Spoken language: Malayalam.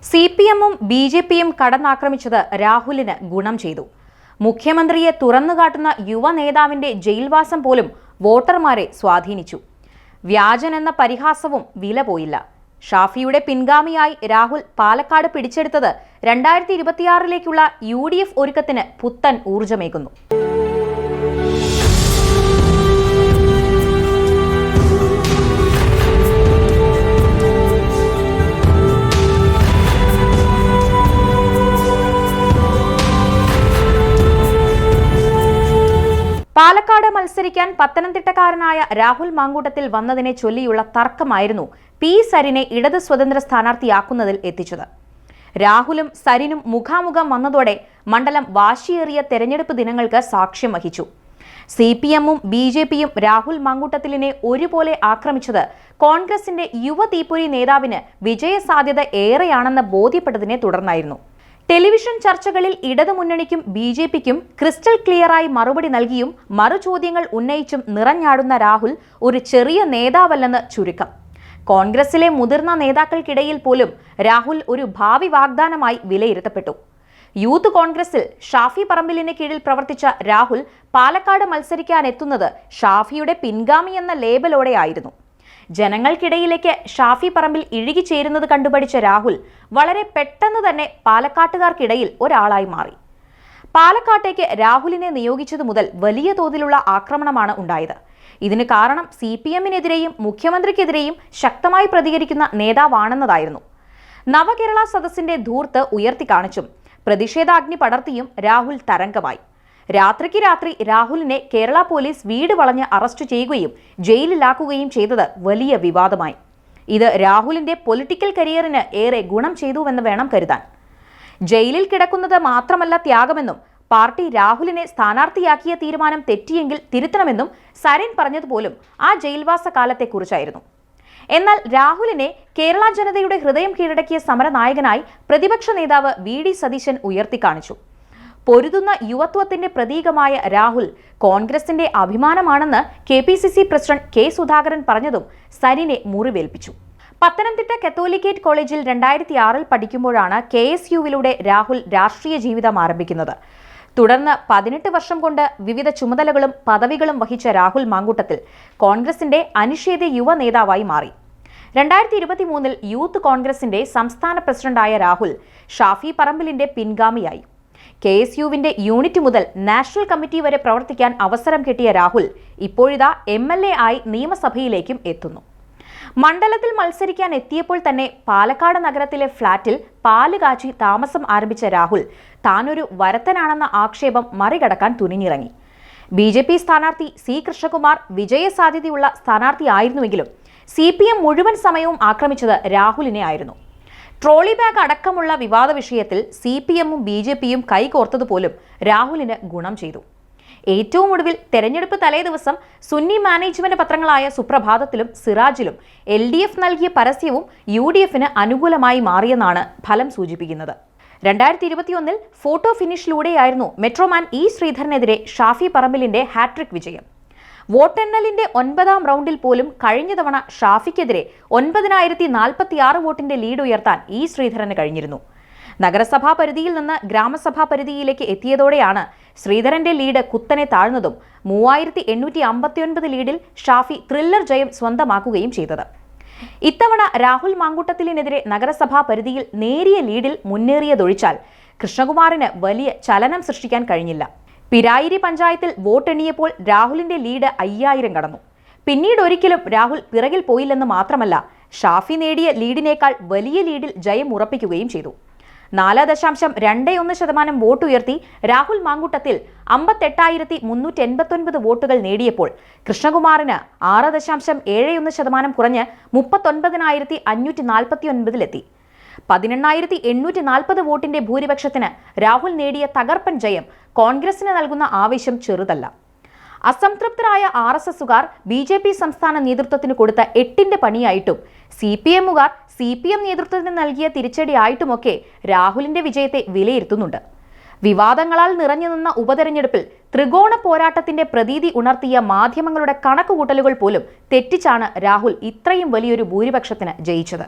സിപിഎമ്മും ബിജെപിയും കടന്നാക്രമിച്ചത് രാഹുലിന് ഗുണം ചെയ്തു. മുഖ്യമന്ത്രിയെ തുറന്നുകാട്ടുന്ന യുവ നേതാവിന്റെ ജയിൽവാസം പോലും വോട്ടർമാരെ സ്വാധീനിച്ചു. വ്യാജൻ എന്ന പരിഹാസവും വില പോയില്ല. ഷാഫിയുടെ പിൻഗാമിയായി രാഹുൽ പാലക്കാട് പിടിച്ചെടുത്തത് 2026ലേക്കുള്ള UDF ഒരുക്കത്തിന് പുത്തൻ ഊർജമേകുന്നു. പാലക്കാട് മത്സരിക്കാൻ പത്തനംതിട്ടക്കാരനായ രാഹുൽ മാങ്കൂട്ടത്തിൽ വന്നതിനെ ചൊല്ലിയുള്ള തർക്കമായിരുന്നു പി സരിനെ ഇടത് സ്വതന്ത്ര സ്ഥാനാർത്ഥിയാക്കുന്നതിൽ എത്തിച്ചത്. രാഹുലും സരിനും മുഖാമുഖം വന്നതോടെ മണ്ഡലം വാശിയേറിയ തെരഞ്ഞെടുപ്പ് ദിനങ്ങൾക്ക് സാക്ഷ്യം വഹിച്ചു. സിപിഎമ്മും ബിജെപിയും രാഹുൽ മാങ്കൂട്ടത്തിലിനെ ഒരുപോലെ ആക്രമിച്ചത് കോൺഗ്രസിന്റെ യുവ തീപ്പൊരി നേതാവിന് വിജയസാധ്യത ഏറെയാണെന്ന് ബോധ്യപ്പെട്ടതിനെ തുടർന്നായിരുന്നു. ടെലിവിഷൻ ചർച്ചകളിൽ ഇടതുമുന്നണിക്കും ബിജെപിക്കും ക്രിസ്റ്റൽ ക്ലിയറായി മറുപടി നൽകിയും മറുചോദ്യങ്ങൾ ഉന്നയിച്ചും നിറഞ്ഞാടുന്ന രാഹുൽ ഒരു ചെറിയ നേതാവല്ലെന്ന് ചുരുക്കം. കോൺഗ്രസിലെ മുതിർന്ന നേതാക്കൾക്കിടയിൽ പോലും രാഹുൽ ഒരു ഭാവി വാഗ്ദാനമായി വിലയിരുത്തപ്പെട്ടു. യൂത്ത് കോൺഗ്രസിൽ ഷാഫി പറമ്പിലിന് കീഴിൽ പ്രവർത്തിച്ച രാഹുൽ പാലക്കാട് മത്സരിക്കാനെത്തുന്നത് ഷാഫിയുടെ പിൻഗാമി എന്ന ലേബലോടെയായിരുന്നു. ജനങ്ങൾക്കിടയിലേക്ക് ഷാഫി പറമ്പിൽ ഇഴുകിച്ചേരുന്നത് കണ്ടുപഠിച്ച രാഹുൽ വളരെ പെട്ടെന്ന് തന്നെ പാലക്കാട്ടുകാർക്കിടയിൽ ഒരാളായി മാറി. പാലക്കാട്ടേക്ക് രാഹുലിനെ നിയോഗിച്ചതു മുതൽ വലിയ തോതിലുള്ള ആക്രമണമാണ് ഉണ്ടായത്. ഇതിന് കാരണം സിപിഎമ്മിനെതിരെയും മുഖ്യമന്ത്രിക്കെതിരെയും ശക്തമായി പ്രതികരിക്കുന്ന നേതാവാണെന്നതായിരുന്നു. നവകേരള സദസ്സിന്റെ ധൂർത്ത് ഉയർത്തിക്കാണിച്ചും പ്രതിഷേധാഗ്നി പടർത്തിയും രാഹുൽ തരംഗമായി. രാത്രിക്ക് രാത്രി രാഹുലിനെ കേരള പോലീസ് വീട് വളഞ്ഞ് അറസ്റ്റ് ചെയ്യുകയും ജയിലിലാക്കുകയും ചെയ്തത് വലിയ വിവാദമായി. ഇത് രാഹുലിന്റെ പൊളിറ്റിക്കൽ കരിയറിന് ഏറെ ഗുണം ചെയ്തുവെന്ന് വേണം കരുതാൻ. ജയിലിൽ കിടക്കുന്നത് മാത്രമല്ല ത്യാഗമെന്നും പാർട്ടി രാഹുലിനെ സ്ഥാനാർത്ഥിയാക്കിയ തീരുമാനം തെറ്റിയെങ്കിൽ തിരുത്തണമെന്നും സരിൻ പറഞ്ഞതുപോലും ആ ജയിൽവാസ കാലത്തെക്കുറിച്ചായിരുന്നു. എന്നാൽ രാഹുലിനെ കേരള ജനതയുടെ ഹൃദയം കീഴടക്കിയ സമരനായകനായി പ്രതിപക്ഷ നേതാവ് VD സതീശൻ ഉയർത്തിക്കാണിച്ചു. പൊരുതുന്ന യുവത്വത്തിന്റെ പ്രതീകമായ രാഹുൽ കോൺഗ്രസിന്റെ അഭിമാനമാണെന്ന് KPCC പ്രസിഡന്റ് K സുധാകരൻ പറഞ്ഞതും സരിനെ മുറിവേൽപ്പിച്ചു. പത്തനംതിട്ട കത്തോലിക്കേറ്റ് കോളേജിൽ 2006 പഠിക്കുമ്പോഴാണ് KSUവിലൂടെ രാഹുൽ രാഷ്ട്രീയ ജീവിതം ആരംഭിക്കുന്നത്. തുടർന്ന് 18 വർഷം കൊണ്ട് വിവിധ ചുമതലകളും പദവികളും വഹിച്ച രാഹുൽ മാങ്കൂട്ടത്തിൽ കോൺഗ്രസിന്റെ അനിഷേധ്യ യുവ നേതാവായി മാറി. 2023 യൂത്ത് കോൺഗ്രസിന്റെ സംസ്ഥാന പ്രസിഡന്റായ രാഹുൽ ഷാഫി പറമ്പിലിന്റെ പിൻഗാമിയായി. KSUവിന്റെ യൂണിറ്റ് മുതൽ നാഷണൽ കമ്മിറ്റി വരെ പ്രവർത്തിക്കാൻ അവസരം കിട്ടിയ രാഹുൽ ഇപ്പോഴിതാ MLA ആയി നിയമസഭയിലേക്കും എത്തുന്നു. മണ്ഡലത്തിൽ മത്സരിക്കാൻ എത്തിയപ്പോൾ തന്നെ പാലക്കാട് നഗരത്തിലെ ഫ്ളാറ്റിൽ പാല് കാച്ചി താമസം ആരംഭിച്ച രാഹുൽ താനൊരു വരത്തനാണെന്ന ആക്ഷേപം മറികടക്കാൻ തുനിഞ്ഞിറങ്ങി. BJP സ്ഥാനാർത്ഥി C കൃഷ്ണകുമാർ വിജയസാധ്യതയുള്ള സ്ഥാനാർത്ഥിയായിരുന്നുവെങ്കിലും CPM മുഴുവൻ സമയവും ആക്രമിച്ചത് രാഹുലിനെ ആയിരുന്നു. ട്രോളി ബാഗ് അടക്കമുള്ള വിവാദ വിഷയത്തിൽ CPMും BJPയും കൈകോർത്തതുപോലും രാഹുലിന് ഗുണം ചെയ്തു. ഏറ്റവും ഒടുവിൽ തെരഞ്ഞെടുപ്പ് തലേദിവസം സുന്നി മാനേജ്മെന്റ് പത്രങ്ങളായ സുപ്രഭാതത്തിലും സിറാജിലും LDF നൽകിയ പരസ്യവും UDFന് അനുകൂലമായി മാറിയെന്നാണ് ഫലം സൂചിപ്പിക്കുന്നത്. 2021 ഫോട്ടോ ഫിനിഷിലൂടെയായിരുന്നു മെട്രോമാൻ E ശ്രീധരനെതിരെ ഷാഫി പറമ്പിലിന്റെ ഹാട്രിക് വിജയം. വോട്ടെണ്ണലിന്റെ 9ാം റൗണ്ടിൽ പോലും കഴിഞ്ഞ തവണ ഷാഫിക്കെതിരെ 9046 വോട്ടിന്റെ ലീഡ് ഉയർത്താൻ E ശ്രീധരന് കഴിഞ്ഞിരുന്നു. നഗരസഭാ പരിധിയിൽ നിന്ന് ഗ്രാമസഭാ പരിധിയിലേക്ക് എത്തിയതോടെയാണ് ശ്രീധരന്റെ ലീഡ് കുത്തനെ താഴ്ന്നതും 3859 ലീഡിൽ ഷാഫി ത്രില്ലർ ജയം സ്വന്തമാക്കുകയും ചെയ്തത്. ഇത്തവണ രാഹുൽ മാങ്കൂട്ടത്തിലിനെതിരെ നഗരസഭാ പരിധിയിൽ നേരിയ ലീഡിൽ മുന്നേറിയതൊഴിച്ചാൽ കൃഷ്ണകുമാറിന് വലിയ ചലനം സൃഷ്ടിക്കാൻ കഴിഞ്ഞില്ല. പിരായിരി പഞ്ചായത്തിൽ വോട്ടെണ്ണിയപ്പോൾ രാഹുലിന്റെ ലീഡ് 5000 കടന്നു. പിന്നീട് ഒരിക്കലും രാഹുൽ പിറകിൽ പോയില്ലെന്ന് മാത്രമല്ല, ഷാഫി നേടിയ ലീഡിനേക്കാൾ വലിയ ലീഡിൽ ജയം ഉറപ്പിക്കുകയും ചെയ്തു. 4.21% വോട്ട് ഉയർത്തി രാഹുൽ മാങ്കൂട്ടത്തിൽ 58,389 വോട്ടുകൾ നേടിയപ്പോൾ കൃഷ്ണകുമാറിന് 6.71% കുറഞ്ഞ് 39,549 18,840 വോട്ടിന്റെ ഭൂരിപക്ഷത്തിന് രാഹുൽ നേടിയ തകർപ്പൻ ജയം കോൺഗ്രസിന് നൽകുന്ന ആവേശം ചെറുതല്ല. അസംതൃപ്തരായ RSSുകാർ BJP സംസ്ഥാന നേതൃത്വത്തിന് കൊടുത്ത 8ന്റെ പണിയായിട്ടും CPMുകാർ CPM നേതൃത്വത്തിന് നൽകിയ തിരിച്ചടിയായിട്ടുമൊക്കെ രാഹുലിന്റെ വിജയത്തെ വിലയിരുത്തുന്നുണ്ട്. വിവാദങ്ങളാൽ നിറഞ്ഞുനിന്ന ഉപതെരഞ്ഞെടുപ്പിൽ ത്രികോണ പോരാട്ടത്തിന്റെ പ്രതീതി ഉണർത്തിയ മാധ്യമങ്ങളുടെ കണക്കുകൂട്ടലുകൾ പോലും തെറ്റിച്ചാണ് രാഹുൽ ഇത്രയും വലിയൊരു ഭൂരിപക്ഷത്തിന് ജയിച്ചത്.